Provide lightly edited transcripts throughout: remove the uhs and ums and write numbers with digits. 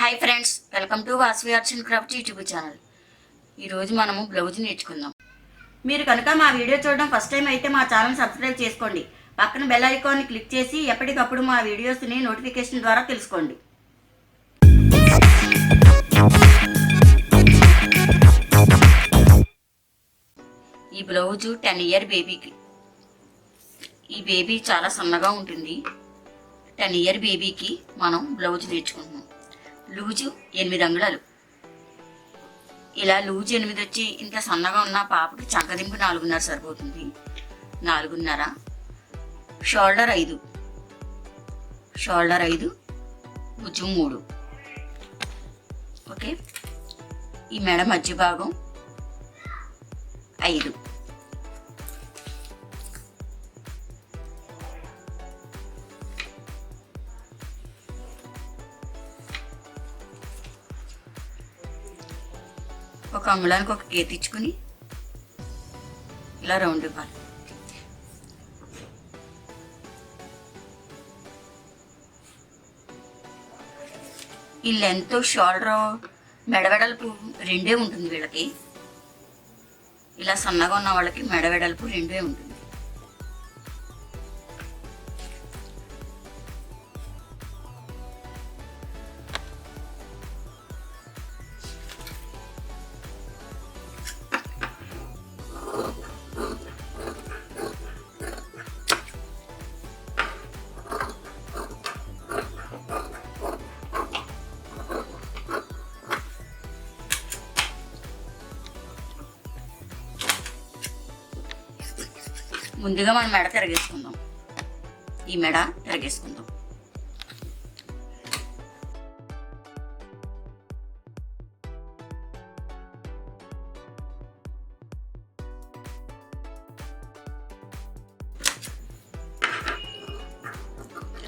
Hi friends, welcome to Vasavi-Arts&Crafts YouTube channel. ఈరోజు మనము blouse నేర్చుకుందాం. మీరు కనుక మా వీడియో చూడడం ఫస్ట్ టైం అయితే మా ఛానల్ సబ్స్క్రైబ్ చేసుకోండి. పక్కన బెల్ ఐకాన్ని క్లిక్ చేసి ఎప్పటికప్పుడు మా వీడియోస్ని నోటిఫికేషన్ ద్వారా తెలుసుకోండి. ఈ బ్లౌజు 10 ఇయర్ బేబీకి. ఈ బేబీ చాలా సన్నగా ఉంటుంది. 10 ఇయర్ బేబీకి మనం బ్లౌజ్ నేర్చుకుంటున్నాం. లూజు 8 అంగుళాలు. ఇలా లూజు 8 వచ్చి ఇంత సన్నగా ఉన్న పాపకి చంకదింపు 4.5 సరిపోతుంది. 4.5. షోల్డర్ 5, భుజం 3. ఓకే. ఈ మెడ మధ్య భాగం 5. ఒక అంగుళానికి ఒక గీత ఇచ్చుకుని ఇలా రౌండ్ ఇవ్వాలి. ఈ లెంత్ షోల్డర్ మెడవెడల్పు 2 ఉంటుంది వీళ్ళకి. ఇలా సన్నగా ఉన్న వాళ్ళకి మెడవెడల్పు 2 ఉంటుంది. ముందుగా మనం మెడ తిరగేసుకుందాం. ఈ మెడ తిరగేసుకుందాం.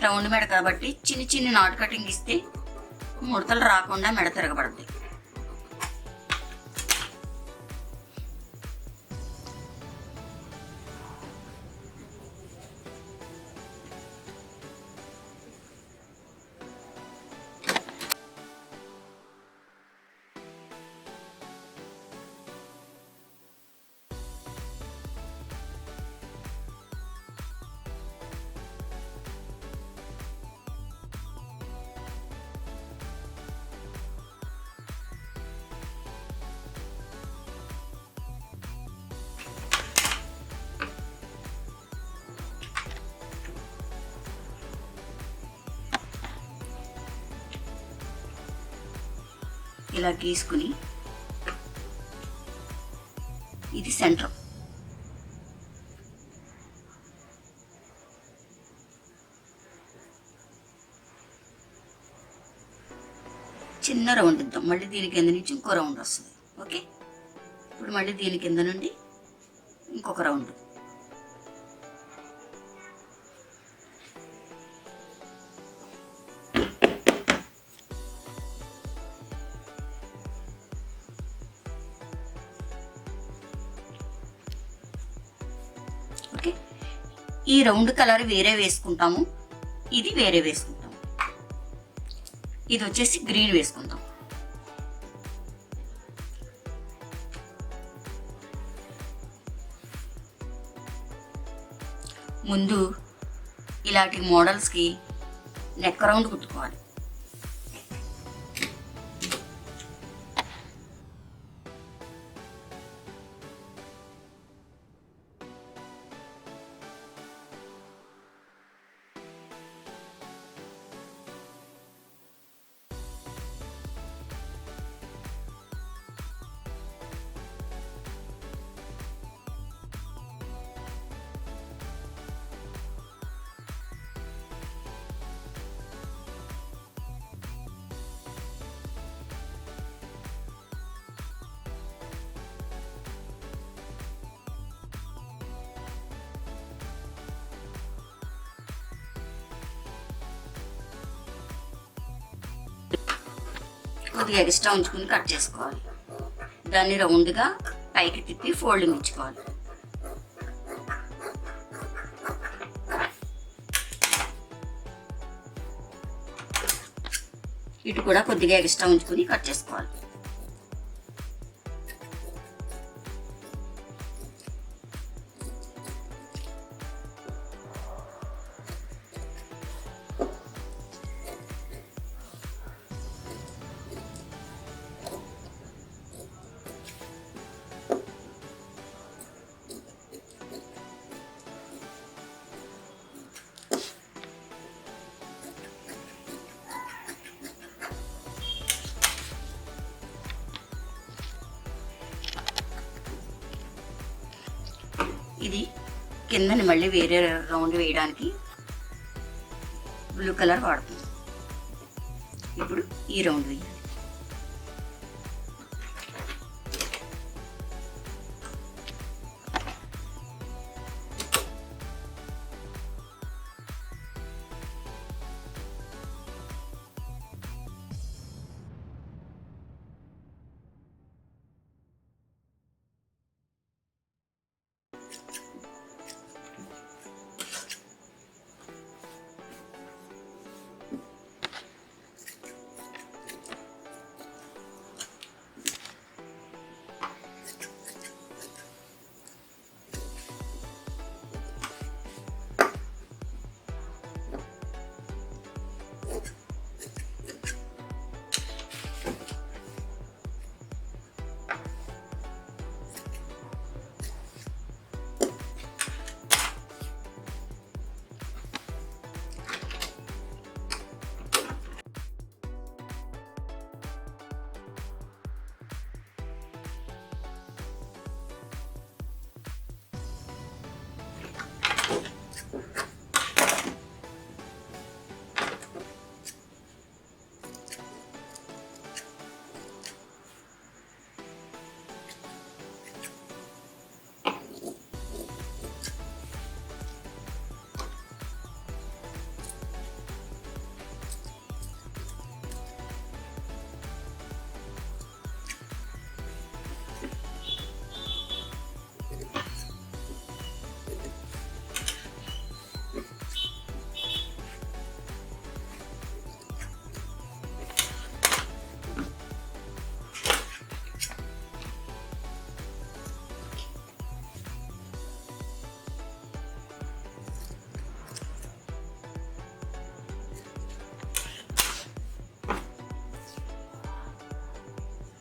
రౌండ్ మెడ కాబట్టి చిన్ని చిన్ని నాట్ కటింగ్ ఇస్తే ముడతలు రాకుండా మెడ తిరగబడుతుంది. ఇలా గీసుకుని ఇది సెంటర్. చిన్న రౌండ్ ఇద్దాం. మళ్ళీ దీని కింద నుంచి ఇంకో రౌండ్ వస్తుంది. ఓకే. ఇప్పుడు మళ్ళీ దీని కింద నుండి ఇంకొక రౌండ్. ఓకే. ఈ రౌండ్ కలర్ వేరే వేసుకుంటాము, ఇది వేరే వేసుకుంటాము. ఇది వచ్చేసి గ్రీన్ వేసుకుంటాం. ముందు ఇలాంటి మోడల్స్కి నెక్ రౌండ్ కుట్టుకోవాలి. కొద్దిగా ఎక్స్ట్రా ఉంచుకుని కట్ చేసుకోవాలి. దాన్ని రౌండ్గా పైకి తిప్పి ఫోల్డింగ్ ఇచ్చుకోవాలి. ఇటు కూడా కొద్దిగా ఎక్స్ట్రా ఉంచుకొని కట్ చేసుకోవాలి. ఇది కిందని మళ్ళీ వేరే రౌండ్ వేయడానికి బ్లూ కలర్ వాడుతుంది. ఇప్పుడు ఈ రౌండ్ వేయాలి.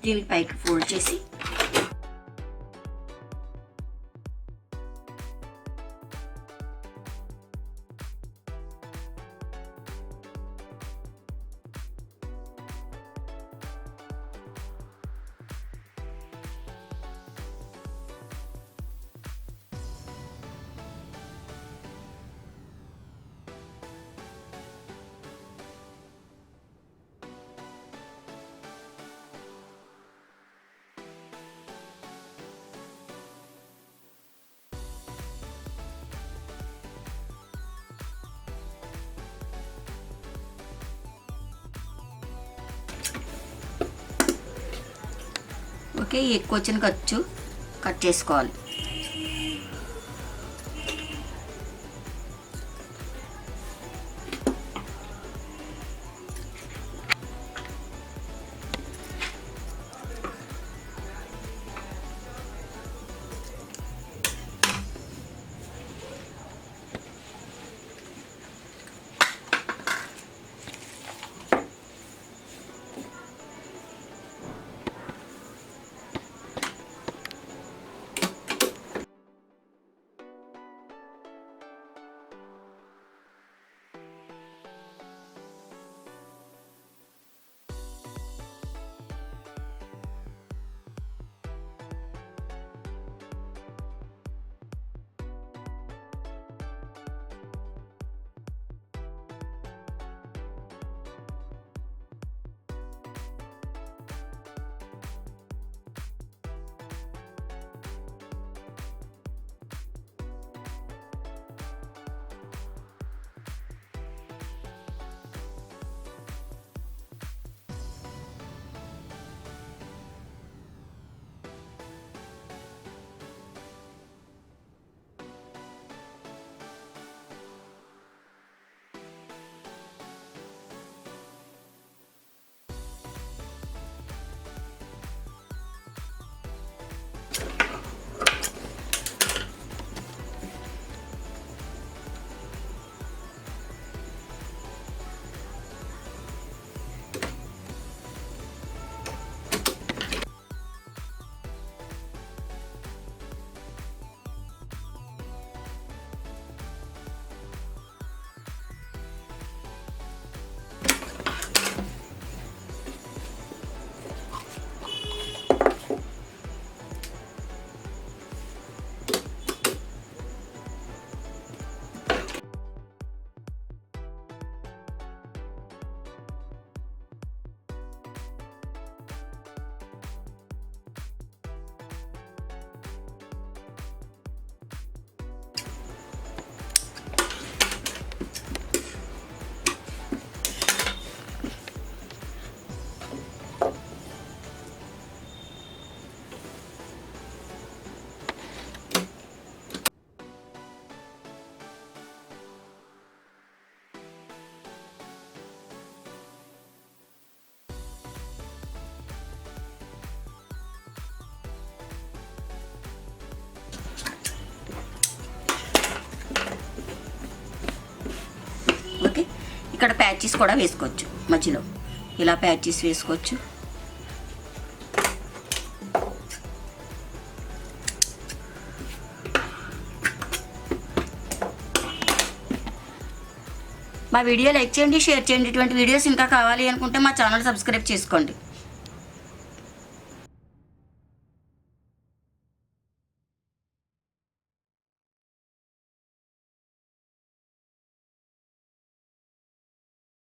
దీని పైకి ఫోల్డ్ చేసి ఓకే, ఎక్కువ వచ్చిన ఖర్చు కట్ చేసుకోవాలి. ఇక్కడ ప్యాచెస్ కూడా వేసుకోవచ్చు. మధ్యలో ఇలా ప్యాచెస్ వేసుకోవచ్చు. మా వీడియో లైక్ చేయండి, షేర్ చేయండి. ఇటువంటి వీడియోస్ ఇంకా కావాలి అనుకుంటే మా ఛానల్ సబ్స్క్రైబ్ చేసుకోండి.